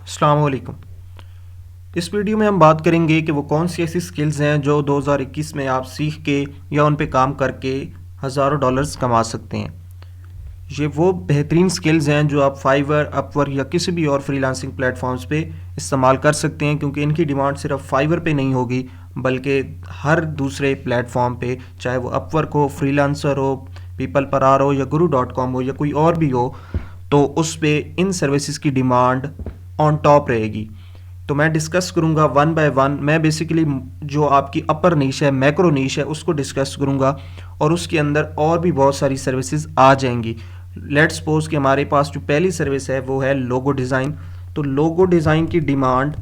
अस्सलाम वालेकुम। इस वीडियो में हम बात करेंगे कि वो कौन सी ऐसी स्किल्स हैं जो 2021 में आप सीख के या उन पे काम करके हज़ारों डॉलर्स कमा सकते हैं। ये वो बेहतरीन स्किल्स हैं जो आप फाइवर, अपवर्क या किसी भी और फ्रीलांसिंग प्लेटफॉर्म्स पे इस्तेमाल कर सकते हैं, क्योंकि इनकी डिमांड सिर्फ फाइवर पे नहीं होगी बल्कि हर दूसरे प्लेटफॉर्म पे, चाहे वो अपवर्क हो, फ्रीलांसर हो, पीपल पर आर हो या guru.com हो या कोई और भी हो, तो उस पे इन सर्विसेज की डिमांड ऑन टॉप रहेगी। तो मैं डिस्कस करूंगा वन बाय वन। मैं बेसिकली जो आपकी अपर नीश है, मैक्रो नीश है, उसको डिस्कस करूंगा और उसके अंदर और भी बहुत सारी सर्विसेज आ जाएंगी। लेट्स सपोज कि हमारे पास जो पहली सर्विस है वो है लोगो डिज़ाइन। तो लोगो डिज़ाइन की डिमांड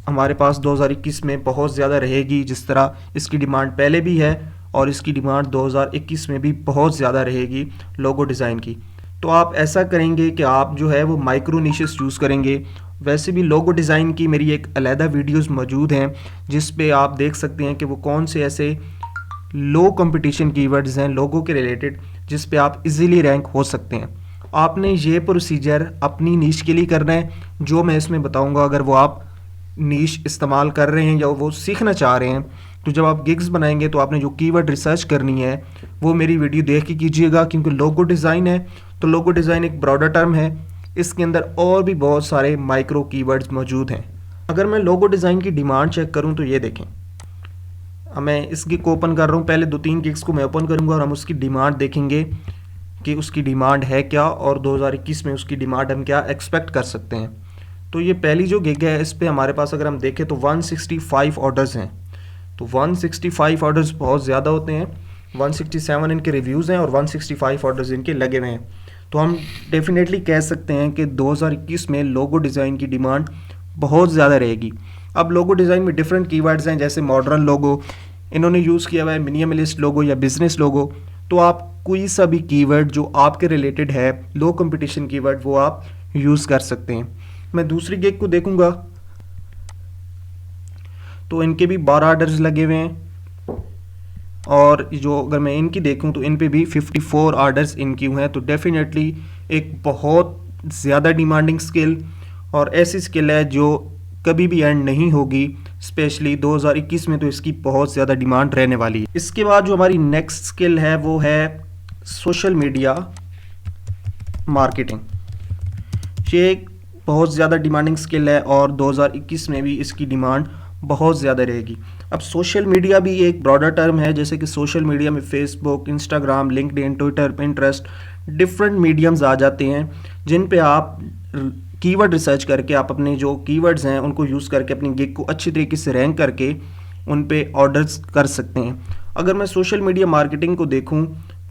हमारे पास 2021 में बहुत ज़्यादा रहेगी, जिस तरह इसकी डिमांड पहले भी है और इसकी डिमांड 2021 में भी बहुत ज़्यादा रहेगी लोगो डिज़ाइन की। तो आप ऐसा करेंगे कि आप जो है वो माइक्रो निशेस चूज़ करेंगे। वैसे भी लोगो डिज़ाइन की मेरी एक अलहदा वीडियोस मौजूद हैं जिस पे आप देख सकते हैं कि वो कौन से ऐसे लो कंपटीशन कीवर्ड्स हैं लोगों के रिलेटेड जिस पे आप इजीली रैंक हो सकते हैं। आपने ये प्रोसीजर अपनी नीश के लिए करना है जो मैं इसमें बताऊंगा। अगर वो आप नीश इस्तेमाल कर रहे हैं या वो सीखना चाह रहे हैं, तो जब आप गिग्स बनाएंगे तो आपने जो कीवर्ड रिसर्च करनी है वो मेरी वीडियो देख के कीजिएगा, क्योंकि लोगो डिज़ाइन है तो लोगो डिज़ाइन एक ब्रॉडर टर्म है, इसके अंदर और भी बहुत सारे माइक्रो कीवर्ड्स मौजूद हैं। अगर मैं लोगो डिज़ाइन की डिमांड चेक करूं तो ये देखें, अब मैं इस गिग को ओपन कर रहा हूं। पहले 2-3 गिग्स को मैं ओपन करूंगा और हम उसकी डिमांड देखेंगे कि उसकी डिमांड है क्या और 2021 में उसकी डिमांड हम क्या एक्सपेक्ट कर सकते हैं। तो ये पहली जो गिग है इस पे हमारे पास अगर हम देखें तो 165 ऑर्डर्स हैं। तो 165 ऑर्डर्स बहुत ज़्यादा होते हैं। 167 इनके रिव्यूज़ हैं और 165 ऑर्डर्स इनके लगे हुए हैं। तो हम डेफिनेटली कह सकते हैं कि 2021 में लोगो डिज़ाइन की डिमांड बहुत ज़्यादा रहेगी। अब लोगो डिज़ाइन में डिफरेंट कीवर्ड्स हैं, जैसे मॉडर्न लोगो इन्होंने यूज़ किया हुआ है, मिनिमलिस्ट लोगो या बिजनेस लोगो। तो आप कोई सा भी कीवर्ड जो आपके रिलेटेड है, लो कंपटीशन कीवर्ड, वो आप यूज़ कर सकते हैं। मैं दूसरी गिग को देखूंगा तो इनके भी 12 ऑर्डर्स लगे हुए हैं और जो अगर मैं इनकी देखूं तो इन पे भी 54 ऑर्डर्स इनकी हुए हैं। तो डेफिनेटली एक बहुत ज़्यादा डिमांडिंग स्किल और ऐसी स्किल है जो कभी भी एंड नहीं होगी, स्पेशली 2021 में तो इसकी बहुत ज़्यादा डिमांड रहने वाली है। इसके बाद जो हमारी नेक्स्ट स्किल है वो है सोशल मीडिया मार्केटिंग। ये एक बहुत ज़्यादा डिमांडिंग स्किल है और 2021 में भी इसकी डिमांड बहुत ज़्यादा रहेगी। अब सोशल मीडिया भी एक ब्रॉडर टर्म है, जैसे कि सोशल मीडिया में Facebook, Instagram, LinkedIn, Twitter, Pinterest, different mediums आ जाते हैं जिन पे आप कीवर्ड रिसर्च करके आप अपने जो कीवर्ड्स हैं उनको यूज़ करके अपनी गिग को अच्छी तरीके से रैंक करके उन पे ऑर्डर्स कर सकते हैं। अगर मैं सोशल मीडिया मार्केटिंग को देखूं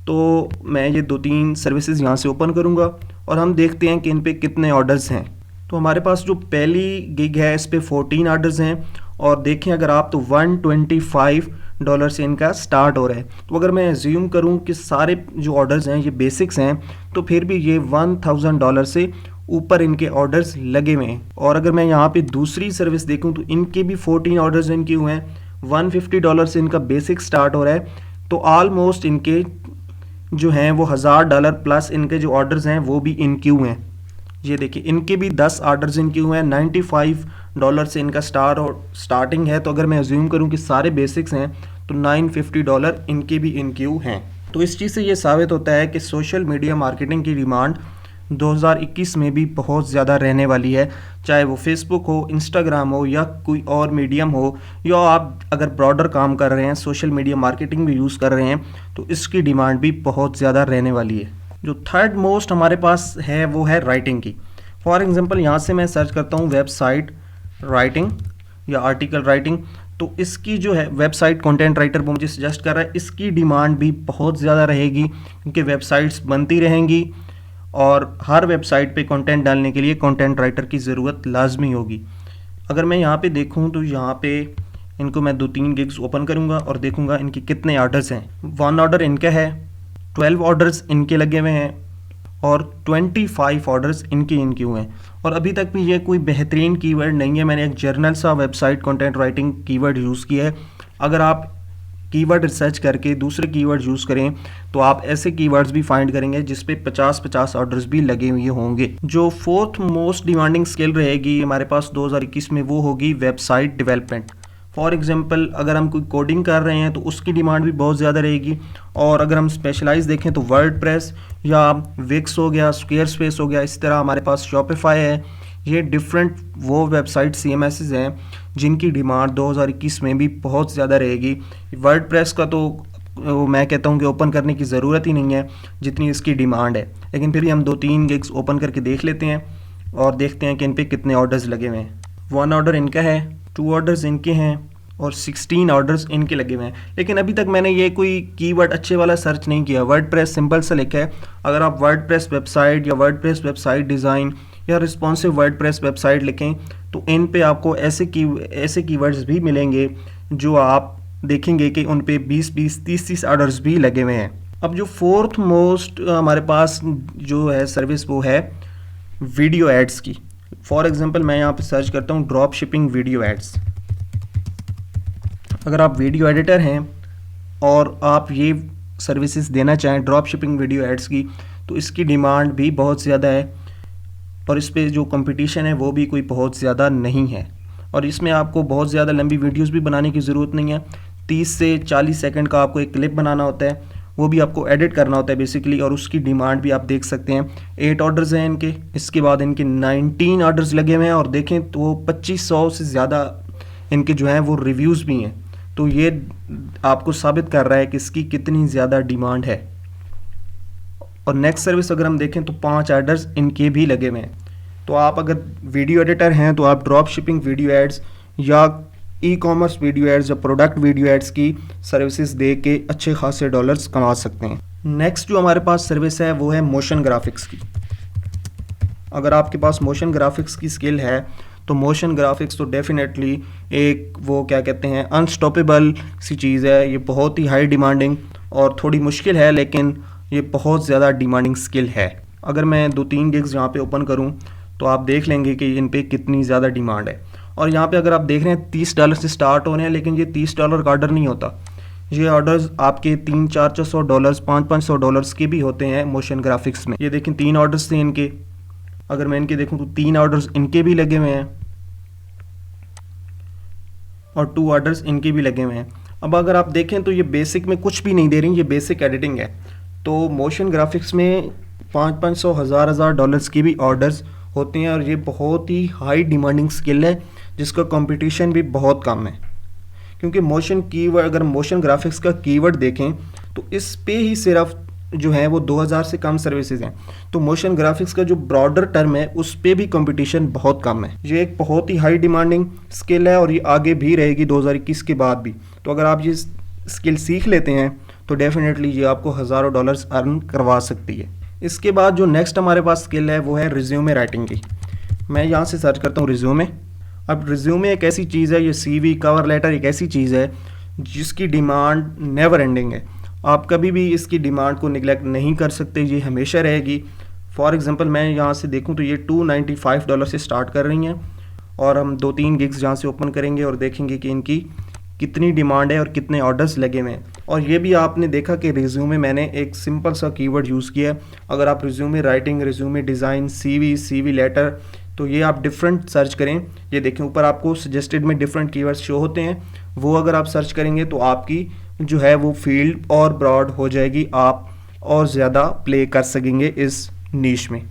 तो मैं ये 2-3 सर्विसेज यहाँ से ओपन करूँगा और हम देखते हैं कि इन पे कितने ऑर्डर्स हैं। तो हमारे पास जो पहली गिग है इस पे 14 ऑर्डर्स हैं और देखें अगर आप तो $125 से इनका स्टार्ट हो रहा है। तो अगर मैं एज्यूम करूं कि सारे जो ऑर्डर्स हैं ये बेसिक्स हैं तो फिर भी ये $1000 से ऊपर इनके ऑर्डर्स लगे हुए हैं। और अगर मैं यहाँ पे दूसरी सर्विस देखूं तो इनके भी 14 ऑर्डर्स इनके हुए हैं, $150 से इनका बेसिक स्टार्ट हो रहा है। तो ऑलमोस्ट इनके जो हैं वो $1000 प्लस इनके जो ऑर्डर्स हैं वो भी इनके हुए हैं। ये देखिए इनके भी 10 ऑर्डर्स इनके हुए हैं, $95 से इनका स्टार्टिंग है। तो अगर मैं अज्यूम करूं कि सारे बेसिक्स हैं तो $950 इनके भी इनक्यू हैं। तो इस चीज़ से ये साबित होता है कि सोशल मीडिया मार्केटिंग की डिमांड 2021 में भी बहुत ज़्यादा रहने वाली है, चाहे वो फेसबुक हो, इंस्टाग्राम हो या कोई और मीडियम हो, या आप अगर ब्रॉडर काम कर रहे हैं, सोशल मीडिया मार्केटिंग भी यूज़ कर रहे हैं, तो इसकी डिमांड भी बहुत ज़्यादा रहने वाली है। जो थर्ड मोस्ट हमारे पास है वो है राइटिंग की। फॉर एग्जांपल यहाँ से मैं सर्च करता हूँ वेबसाइट राइटिंग या आर्टिकल राइटिंग, तो इसकी जो है वेबसाइट कंटेंट राइटर वो मुझे सजेस्ट कर रहा है, इसकी डिमांड भी बहुत ज़्यादा रहेगी क्योंकि वेबसाइट्स बनती रहेंगी और हर वेबसाइट पे कंटेंट डालने के लिए कंटेंट राइटर की ज़रूरत लाजमी होगी। अगर मैं यहाँ पे देखूँ तो यहाँ पे इनको मैं 2-3 गिग्स ओपन करूँगा और देखूँगा इनके कितने ऑर्डर्स हैं। 1 ऑर्डर इनका है, 12 ऑर्डर्स इनके लगे हुए हैं और 25 ऑर्डर्स इनके हुए हैं। और अभी तक भी ये कोई बेहतरीन कीवर्ड नहीं है, मैंने एक जर्नल सा website content writing keyword use किया है। अगर आप कीवर्ड रिसर्च करके दूसरे कीवर्ड यूज़ करें तो आप ऐसे कीवर्ड्स भी फाइंड करेंगे जिस पे 50-50 ऑर्डर्स भी लगे हुए होंगे। जो फोर्थ मोस्ट डिमांडिंग स्किल रहेगी हमारे पास 2021 में वो होगी वेबसाइट डेवलपमेंट। फॉर एग्जांपल अगर हम कोई कोडिंग कर रहे हैं तो उसकी डिमांड भी बहुत ज़्यादा रहेगी। और अगर हम स्पेशलाइज देखें तो वर्डप्रेस या विक्स हो गया, स्क्वेयरस्पेस हो गया, इस तरह हमारे पास शॉपिफाई है। ये डिफरेंट वो वेबसाइट CMSs हैं जिनकी डिमांड 2021 में भी बहुत ज़्यादा रहेगी। वर्डप्रेस का तो मैं कहता हूँ कि ओपन करने की ज़रूरत ही नहीं है जितनी इसकी डिमांड है, लेकिन फिर भी हम 2-3 गिग्स ओपन करके देख लेते हैं और देखते हैं कि इन पे कितने ऑर्डर्स लगे हुए हैं। 1 ऑर्डर इनका है, 2 ऑर्डर्स इनके हैं और 16 ऑर्डर्स इनके लगे हुए हैं। लेकिन अभी तक मैंने ये कोई कीवर्ड अच्छे वाला सर्च नहीं किया। वर्डप्रेस सिंपल सा लिखा है। अगर आप वर्डप्रेस वेबसाइट या वर्डप्रेस वेबसाइट डिज़ाइन या रिस्पॉन्सिव वर्डप्रेस वेबसाइट लिखें तो इन पे आपको ऐसे कीवर्ड्स भी मिलेंगे जो आप देखेंगे कि उन पे 20-20, 30-30 ऑर्डर्स भी लगे हुए हैं। अब जो फोर्थ मोस्ट हमारे पास जो है सर्विस वो है वीडियो एड्स की। फॉर एग्जांपल मैं यहाँ पे सर्च करता हूँ ड्रॉप शिपिंग वीडियो एड्स। अगर आप वीडियो एडिटर हैं और आप ये सर्विसेज देना चाहें ड्रॉप शिपिंग वीडियो एड्स की तो इसकी डिमांड भी बहुत ज़्यादा है और इस पे जो कंपटीशन है वो भी कोई बहुत ज़्यादा नहीं है। और इसमें आपको बहुत ज़्यादा लंबी वीडियोस भी बनाने की ज़रूरत नहीं है। 30 से 40 सेकंड का आपको एक क्लिप बनाना होता है, वो भी आपको एडिट करना होता है बेसिकली। और उसकी डिमांड भी आप देख सकते हैं 8 ऑर्डर्स हैं इनके। इसके बाद इनके 19 ऑर्डर्स लगे हुए हैं और देखें तो 2500 से ज़्यादा इनके जो हैं वो रिव्यूज़ भी हैं। तो ये आपको साबित कर रहा है कि इसकी कितनी ज़्यादा डिमांड है। और नेक्स्ट सर्विस अगर हम देखें तो 5 ऑर्डर्स इनके भी लगे हुए हैं। तो आप अगर वीडियो एडिटर हैं तो आप ड्रॉप शिपिंग वीडियो एड्स या ई-कॉमर्स वीडियो एड्स या प्रोडक्ट वीडियो एड्स की सर्विसेज दे के अच्छे खासे डॉलर्स कमा सकते हैं। नेक्स्ट जो हमारे पास सर्विस है वो है मोशन ग्राफिक्स की। अगर आपके पास मोशन ग्राफिक्स की स्किल है तो मोशन ग्राफिक्स तो डेफिनेटली एक वो क्या कहते हैं अनस्टॉपेबल सी चीज़ है। ये बहुत ही हाई डिमांडिंग और थोड़ी मुश्किल है, लेकिन ये बहुत ज़्यादा डिमांडिंग स्किल है। अगर मैं 2-3 गिग्स यहाँ पे ओपन करूँ तो आप देख लेंगे कि इन पे कितनी ज़्यादा डिमांड है। और यहाँ पे अगर आप देख रहे हैं $30 से स्टार्ट हो रहे हैं, लेकिन ये $30 का ऑर्डर नहीं होता। ये ऑर्डर्स आपके $300-400, $500-500 के भी होते हैं मोशन ग्राफिक्स में। ये देखें 3 ऑर्डर्स थे इनके। अगर मैं इनके देखूँ तो 3 ऑर्डर्स इनके भी लगे हुए हैं और 2 ऑर्डर्स इनके भी लगे हुए हैं। अब अगर आप देखें तो ये बेसिक में कुछ भी नहीं दे रही, ये बेसिक एडिटिंग है। तो मोशन ग्राफिक्स में 500-500, $1000 की भी ऑर्डर्स होते हैं और ये बहुत ही हाई डिमांडिंग स्किल है जिसका कंपटीशन भी बहुत कम है। क्योंकि अगर मोशन ग्राफिक्स का कीवर्ड देखें तो इस पे ही सिर्फ जो है वो 2000 से कम सर्विसेज हैं। तो मोशन ग्राफिक्स का जो ब्रॉडर टर्म है उस पे भी कंपटीशन बहुत कम है। ये एक बहुत ही हाई डिमांडिंग स्किल है और ये आगे भी रहेगी 2021 के बाद भी। तो अगर आप ये स्किल सीख लेते हैं तो डेफिनेटली ये आपको हज़ारों डॉलर्स अर्न करवा सकती है। इसके बाद जो नेक्स्ट हमारे पास स्किल है वो है रिज्यूमे राइटिंग की। मैं यहाँ से सर्च करता हूँ रिज्यूमे। अब रिज्यूमे एक ऐसी चीज़ है, ये CV कवर लेटर एक ऐसी चीज़ है जिसकी डिमांड नेवर एंडिंग है। आप कभी भी इसकी डिमांड को निगलेक्ट नहीं कर सकते, ये हमेशा रहेगी। फॉर एग्जांपल मैं यहाँ से देखूँ तो ये $295 से स्टार्ट कर रही हैं और हम 2-3 गिग्स यहाँ से ओपन करेंगे और देखेंगे कि इनकी कितनी डिमांड है और कितने ऑर्डर्स लगे हुए हैं। और ये भी आपने देखा कि रिज्यूमे मैंने एक सिंपल सा कीवर्ड यूज़ किया है। अगर आप resume writing, resume design, CV letter, तो ये आप डिफरेंट सर्च करें। ये देखें ऊपर आपको सजेस्टेड में डिफरेंट कीवर्ड्स शो होते हैं, वो अगर आप सर्च करेंगे तो आपकी जो है वो फील्ड और ब्रॉड हो जाएगी, आप और ज़्यादा प्ले कर सकेंगे इस नीश में।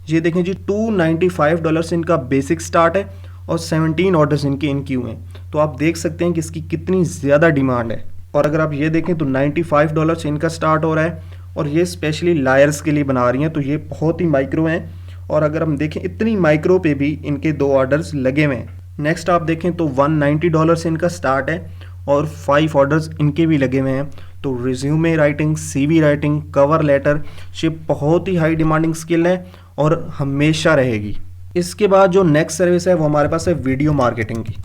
ये देखें जी $295 इनका बेसिक स्टार्ट है और 17 ऑर्डर्स इनके इन क्यू हैं। तो आप देख सकते हैं कि इसकी कितनी ज़्यादा डिमांड है। और अगर आप ये देखें तो $95 से इनका स्टार्ट हो रहा है और ये स्पेशली लायर्स के लिए बना रही हैं, तो ये बहुत ही माइक्रो हैं। और अगर हम देखें इतनी माइक्रो पे भी इनके 2 ऑर्डर्स लगे हुए हैं। नेक्स्ट आप देखें तो $190 से इनका स्टार्ट है और 5 ऑर्डर्स इनके भी लगे हुए हैं। तो resume writing, CV writing, cover letter, ये बहुत ही हाई डिमांडिंग स्किल है और हमेशा रहेगी। इसके बाद जो नेक्स्ट सर्विस है वो हमारे पास है वीडियो मार्केटिंग की।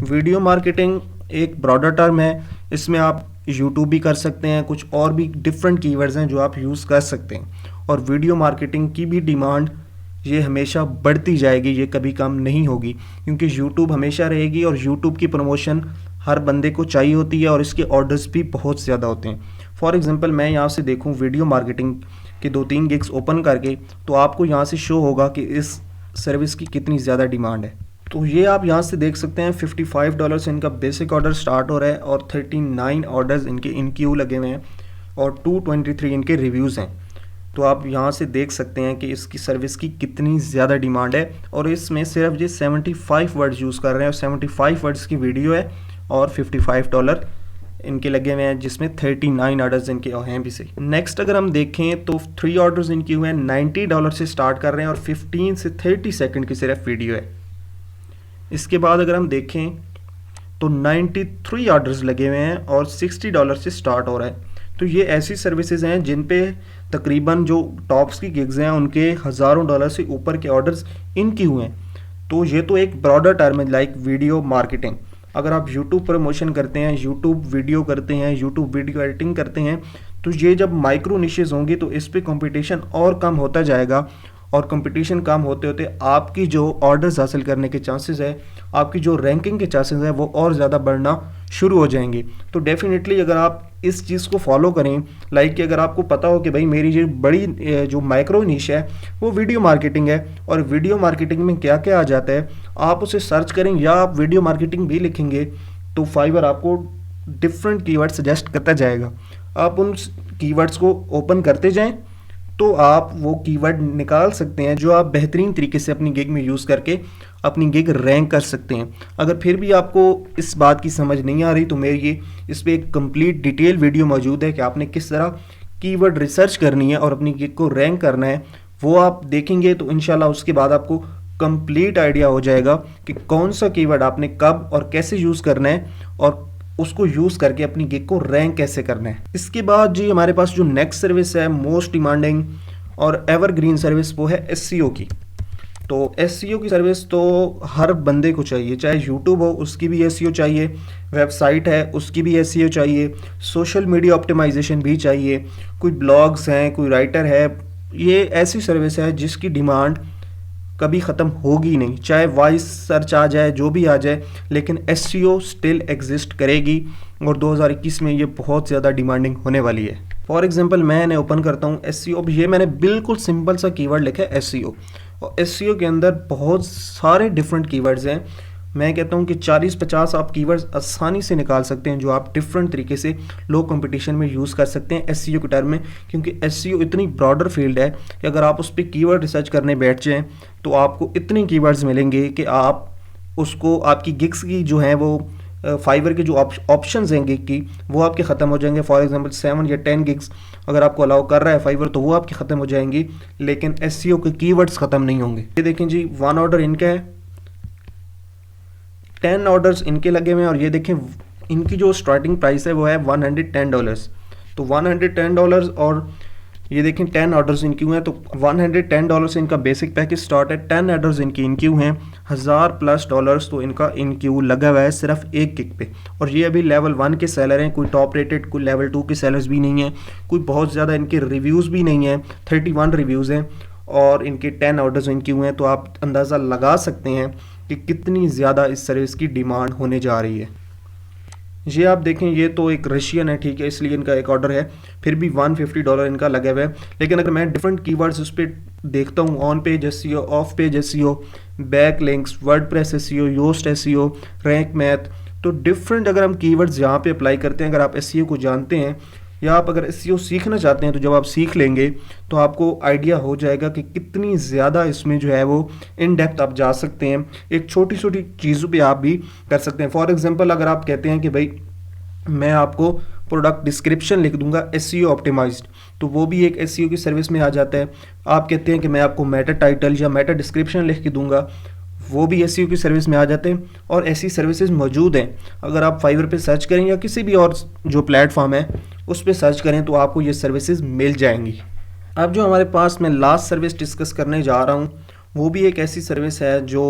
वीडियो मार्केटिंग एक ब्रॉडर टर्म है, इसमें आप YouTube भी कर सकते हैं, कुछ और भी डिफरेंट कीवर्ड्स हैं जो आप यूज़ कर सकते हैं। और वीडियो मार्केटिंग की भी डिमांड ये हमेशा बढ़ती जाएगी, ये कभी कम नहीं होगी, क्योंकि YouTube हमेशा रहेगी और YouTube की प्रमोशन हर बंदे को चाहिए होती है और इसके ऑर्डर्स भी बहुत ज़्यादा होते हैं। फॉर एग्जांपल मैं यहाँ से देखूँ वीडियो मार्केटिंग के 2-3 गिग्स ओपन करके, तो आपको यहाँ से शो होगा कि इस सर्विस की कितनी ज़्यादा डिमांड है। तो ये आप यहाँ से देख सकते हैं $55 से इनका बेसिक ऑर्डर स्टार्ट हो रहा है और 39 ऑर्डर्स इनके इन क्यू लगे हुए हैं और 223 इनके रिव्यूज़ हैं। तो आप यहाँ से देख सकते हैं कि इसकी सर्विस की कितनी ज़्यादा डिमांड है और इसमें सिर्फ ये 75 वर्ड्स यूज़ कर रहे हैं और 75 वर्ड्स की वीडियो है और $55 इनके लगे हुए हैं, जिसमें 39 ऑर्डर्स इनके हैं भी सही। नेक्स्ट अगर हम देखें तो 3 ऑर्डर्स इनके हुए हैं, $90 से स्टार्ट कर रहे हैं और 15 से 30 सेकंड की सिर्फ वीडियो है। इसके बाद अगर हम देखें तो 93 ऑर्डर्स लगे हुए हैं और $60 से स्टार्ट हो रहा है। तो ये ऐसी सर्विसेज हैं जिन पे तकरीबन जो टॉप्स की गिग्स हैं उनके हज़ारों डॉलर से ऊपर के ऑर्डर्स इनके हुए हैं। तो ये तो एक ब्रॉडर टर्म है लाइक वीडियो मार्केटिंग। अगर आप YouTube प्रमोशन करते हैं, YouTube वीडियो करते हैं, YouTube वीडियो एडिटिंग करते हैं, तो ये जब माइक्रो निशेज़ होंगी तो इस पे कंपटीशन और कम होता जाएगा और कंपटीशन कम होते होते आपकी जो ऑर्डर्स हासिल करने के चांसेस है, आपकी जो रैंकिंग के चांसेस है वो और ज़्यादा बढ़ना शुरू हो जाएंगे। तो डेफिनेटली अगर आप इस चीज़ को फॉलो करें, लाइक कि अगर आपको पता हो कि भाई मेरी जो बड़ी जो माइक्रो निश है वो वीडियो मार्केटिंग है और वीडियो मार्केटिंग में क्या क्या आ जाता है, आप उसे सर्च करें या आप वीडियो मार्केटिंग भी लिखेंगे तो फाइवर आपको डिफरेंट कीवर्ड सजेस्ट करता जाएगा। आप उन कीवर्ड्स को ओपन करते जाएं तो आप वो कीवर्ड निकाल सकते हैं जो आप बेहतरीन तरीके से अपनी गिग में यूज़ करके अपनी गिग रैंक कर सकते हैं। अगर फिर भी आपको इस बात की समझ नहीं आ रही तो मेरी इस पर एक कंप्लीट डिटेल वीडियो मौजूद है कि आपने किस तरह कीवर्ड रिसर्च करनी है और अपनी गिग को रैंक करना है। वो आप देखेंगे तो इंशाल्लाह उसके बाद आपको कंप्लीट आइडिया हो जाएगा कि कौन सा कीवर्ड आपने कब और कैसे यूज़ करना है और उसको यूज़ करके अपनी गिग को रैंक कैसे करना है। इसके बाद जी हमारे पास जो नेक्स्ट सर्विस है मोस्ट डिमांडिंग और एवरग्रीन सर्विस, वो है SEO की। तो SEO की सर्विस तो हर बंदे को चाहिए, चाहे YouTube हो उसकी भी SEO चाहिए, वेबसाइट है उसकी भी SEO चाहिए, सोशल मीडिया ऑप्टिमाइजेशन भी चाहिए, कोई ब्लॉग्स हैं, कोई राइटर है। ये ऐसी सर्विस है जिसकी डिमांड कभी ख़त्म होगी नहीं, चाहे वॉइस सर्च आ जाए जो भी आ जाए, लेकिन SEO स्टिल एग्जिस्ट करेगी और 2021 में ये बहुत ज़्यादा डिमांडिंग होने वाली है। फॉर एग्जांपल मैंने ओपन करता हूँ SEO। अब ये मैंने बिल्कुल सिंपल सा कीवर्ड लिखा है SEO और SEO के अंदर बहुत सारे डिफरेंट कीवर्ड्स हैं। मैं कहता हूँ कि 40-50 आप कीवर्ड्स आसानी से निकाल सकते हैं जो आप डिफरेंट तरीके से लो कंपटीशन में यूज़ कर सकते हैं SEO के टर्म में, क्योंकि SEO इतनी ब्रॉडर फील्ड है कि अगर आप उस पर कीवर्ड रिसर्च करने बैठ जाएँ तो आपको इतने कीवर्ड्स मिलेंगे कि आप उसको आपकी गिग्स की जो है वो फाइवर के जो ऑप्शंस हैं गिग की वो आपके ख़त्म हो जाएंगे। फॉर एग्जांपल 7 या 10 गिग्स अगर आपको अलाउ कर रहा है फाइवर तो वो आपकी ख़त्म हो जाएंगी, लेकिन SEO के कीवर्ड्स ख़त्म नहीं होंगे। ये देखें जी 1 ऑर्डर इनका है, 10 ऑर्डर्स इनके लगे हुए हैं और ये देखें इनकी जो स्टार्टिंग प्राइस है वो है $110। तो $110 और ये देखें 10 ऑर्डर्स इनक्यू हैं तो $110 से इनका बेसिक पैकेज स्टार्ट है। 10 ऑर्डर्स इनकी इनक्यू हैं, $1000+ तो इनका इनक्यू लगा हुआ है सिर्फ एक गिग पे। और ये अभी लेवल 1 के सेलर हैं, कोई टॉप रेटेड, कोई लेवल 2 के सेलर्स भी नहीं हैं, कोई बहुत ज़्यादा इनके रिव्यूज़ भी नहीं हैं। 31 रिव्यूज़ हैं और इनके 10 ऑर्डर्स इनक्यू हैं। तो आप अंदाज़ा लगा सकते हैं कि कितनी ज़्यादा इस सर्विस की डिमांड होने जा रही है। ये आप देखें ये तो एक रशियन है, ठीक है, इसलिए इनका एक ऑर्डर है, फिर भी $150 इनका लगा हुआ है। लेकिन अगर मैं डिफरेंट कीवर्ड्स उस पर देखता हूँ, on page SEO, off page SEO, back links, WordPress SEO, Yoast SEO, Rank Math, तो डिफरेंट अगर हम कीवर्ड्स यहाँ पे अप्लाई करते हैं, अगर आप SEO को जानते हैं या आप अगर SEO सीखना चाहते हैं तो जब आप सीख लेंगे तो आपको आइडिया हो जाएगा कि कितनी ज़्यादा इसमें जो है वो इन डेप्थ आप जा सकते हैं। एक छोटी छोटी चीज़ों पे आप भी कर सकते हैं। फॉर एग्जांपल अगर आप कहते हैं कि भाई मैं आपको प्रोडक्ट डिस्क्रिप्शन लिख दूंगा SEO ऑप्टिमाइज्ड, तो वो भी एक SEO की सर्विस में आ जाता है। आप कहते हैं कि मैं आपको मेटा टाइटल या मेटा डिस्क्रिप्शन लिख के दूंगा, वो भी SEO की सर्विस में आ जाते हैं। और ऐसी सर्विसेज मौजूद हैं, अगर आप फाइवर पे सर्च करें या किसी भी और जो प्लेटफॉर्म है उस पर सर्च करें तो आपको ये सर्विसेज मिल जाएंगी। अब जो हमारे पास मैं लास्ट सर्विस डिस्कस करने जा रहा हूँ वो भी एक ऐसी सर्विस है जो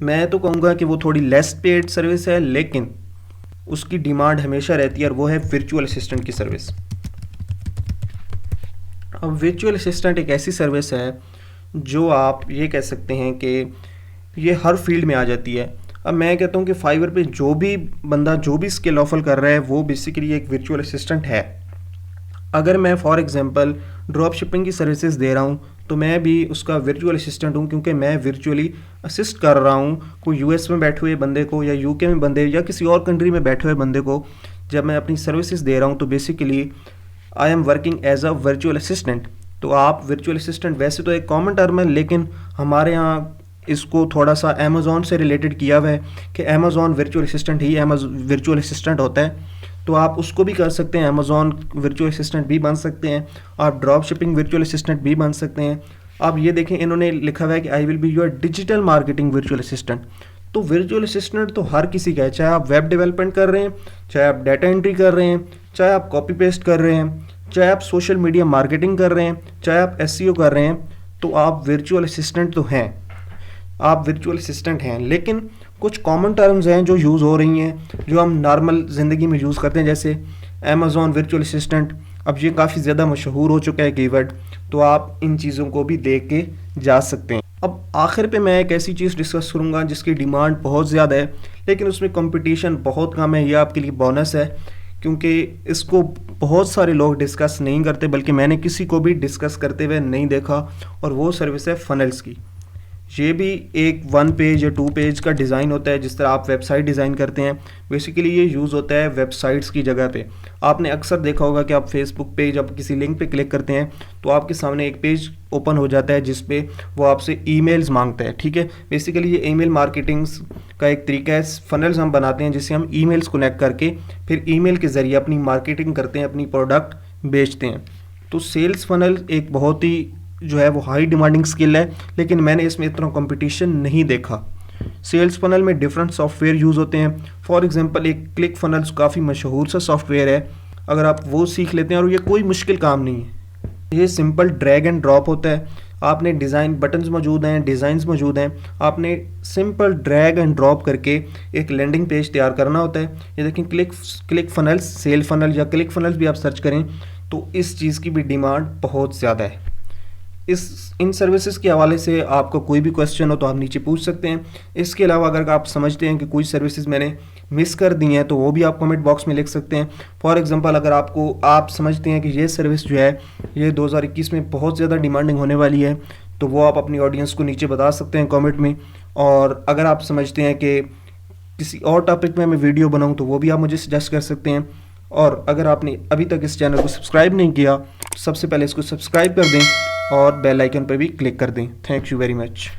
मैं तो कहूँगा कि वो थोड़ी लेस पेड सर्विस है, लेकिन उसकी डिमांड हमेशा रहती है और वो है वर्चुअल असिस्टेंट की सर्विस। अब वर्चुअल असिस्टेंट एक ऐसी सर्विस है जो आप ये कह सकते हैं कि ये हर फील्ड में आ जाती है। अब मैं कहता हूँ कि फाइवर पे जो भी बंदा जो भी स्किल ऑफर कर रहा है वो बेसिकली एक वर्चुअल असिस्टेंट है। अगर मैं फॉर एग्जांपल ड्रॉप शिपिंग की सर्विसेज दे रहा हूँ तो मैं भी उसका वर्चुअल असिस्टेंट हूँ, क्योंकि मैं वर्चुअली असिस्ट कर रहा हूँ कोई यूएस में बैठे हुए बंदे को या यूके में बंदे या किसी और कंट्री में बैठे हुए बंदे को। जब मैं अपनी सर्विसेज दे रहा हूँ तो basically I am working as a virtual assistant. तो आप वर्चुअल असिस्टेंट वैसे तो एक कॉमन टर्म है, लेकिन हमारे यहाँ इसको थोड़ा सा अमेज़ॉन से रिलेटेड किया हुआ है कि अमेज़ॉन वर्चुअल असिस्टेंट ही वर्चुअल असिस्टेंट होता है। तो आप उसको भी कर सकते हैं, अमेज़ॉन वर्चुअल असिस्टेंट भी बन सकते हैं, आप ड्रॉप शिपिंग वर्चुअल असिस्टेंट भी बन सकते हैं। आप ये देखें इन्होंने लिखा हुआ है कि I will be your digital marketing virtual assistant. तो वर्चुअल असिस्टेंट तो हर किसी का है, चाहे आप वेब डेवलपमेंट कर रहे हैं, चाहे आप डाटा एंट्री कर रहे हैं, चाहे आप कॉपी पेस्ट कर रहे हैं, चाहे आप सोशल मीडिया मार्केटिंग कर रहे हैं, चाहे आप एसईओ कर रहे हैं, तो आप वर्चुअल असिस्टेंट तो हैं, आप वर्चुअल असिस्टेंट हैं। लेकिन कुछ कॉमन टर्म्स हैं जो यूज़ हो रही हैं, जो हम नॉर्मल ज़िंदगी में यूज़ करते हैं, जैसे अमेज़ॉन वर्चुअल असिस्टेंट। अब ये काफ़ी ज़्यादा मशहूर हो चुका है कीवर्ड, तो आप इन चीज़ों को भी देख के जा सकते हैं। अब आखिर पे मैं एक ऐसी चीज़ डिस्कस करूँगा जिसकी डिमांड बहुत ज़्यादा है लेकिन उसमें कंपटीशन बहुत कम है। ये आपके लिए बोनस है, क्योंकि इसको बहुत सारे लोग डिस्कस नहीं करते, बल्कि मैंने किसी को भी डिस्कस करते हुए नहीं देखा, और वो सर्विस है फनल्स की। ये भी एक 1 पेज या 2 पेज का डिज़ाइन होता है, जिस तरह आप वेबसाइट डिज़ाइन करते हैं। बेसिकली ये यूज़ होता है वेबसाइट्स की जगह पे। आपने अक्सर देखा होगा कि आप फेसबुक पे जब किसी लिंक पे क्लिक करते हैं तो आपके सामने एक पेज ओपन हो जाता है जिस पे वो आपसे ईमेल्स मांगता है, ठीक है। बेसिकली ये ईमेल मार्केटिंग्स का एक तरीका है। फनल्स हम बनाते हैं जिससे हम ईमेल्स कनेक्ट करके फिर ईमेल के ज़रिए अपनी मार्केटिंग करते हैं, अपनी प्रोडक्ट बेचते हैं। तो सेल्स फनल एक बहुत ही जो है वो हाई डिमांडिंग स्किल है, लेकिन मैंने इसमें इतना कंपटीशन नहीं देखा। सेल्स फनल में डिफरेंट सॉफ्टवेयर यूज़ होते हैं। फॉर एग्जांपल एक क्लिक फनल्स काफ़ी मशहूर सा सॉफ्टवेयर है, अगर आप वो सीख लेते हैं, और ये कोई मुश्किल काम नहीं है, ये सिंपल ड्रैग एंड ड्रॉप होता है। आपने डिज़ाइन बटन्स मौजूद हैं, डिज़ाइंस मौजूद हैं, आपने सिंपल ड्रैग एंड ड्रॉप करके एक लैंडिंग पेज तैयार करना होता है। ये देखें क्लिक फनल्स, सेल फनल या क्लिक फनल्स भी आप सर्च करें तो इस चीज़ की भी डिमांड बहुत ज़्यादा है। इन सर्विसेज के हवाले से आपको कोई भी क्वेश्चन हो तो आप नीचे पूछ सकते हैं। इसके अलावा अगर आप समझते हैं कि कोई सर्विसेज मैंने मिस कर दी हैं तो वो भी आप कमेंट बॉक्स में लिख सकते हैं। फॉर एग्जांपल अगर आप समझते हैं कि ये सर्विस जो है ये 2021 में बहुत ज़्यादा डिमांडिंग होने वाली है, तो वो आप अपनी ऑडियंस को नीचे बता सकते हैं कॉमेंट में। और अगर आप समझते हैं कि किसी और टॉपिक में मैं वीडियो बनाऊँ तो वो भी आप मुझे सजेस्ट कर सकते हैं। और अगर आपने अभी तक इस चैनल को सब्सक्राइब नहीं किया तो सबसे पहले इसको सब्सक्राइब कर दें और बेल आइकन पर भी क्लिक कर दें। Thank you very much.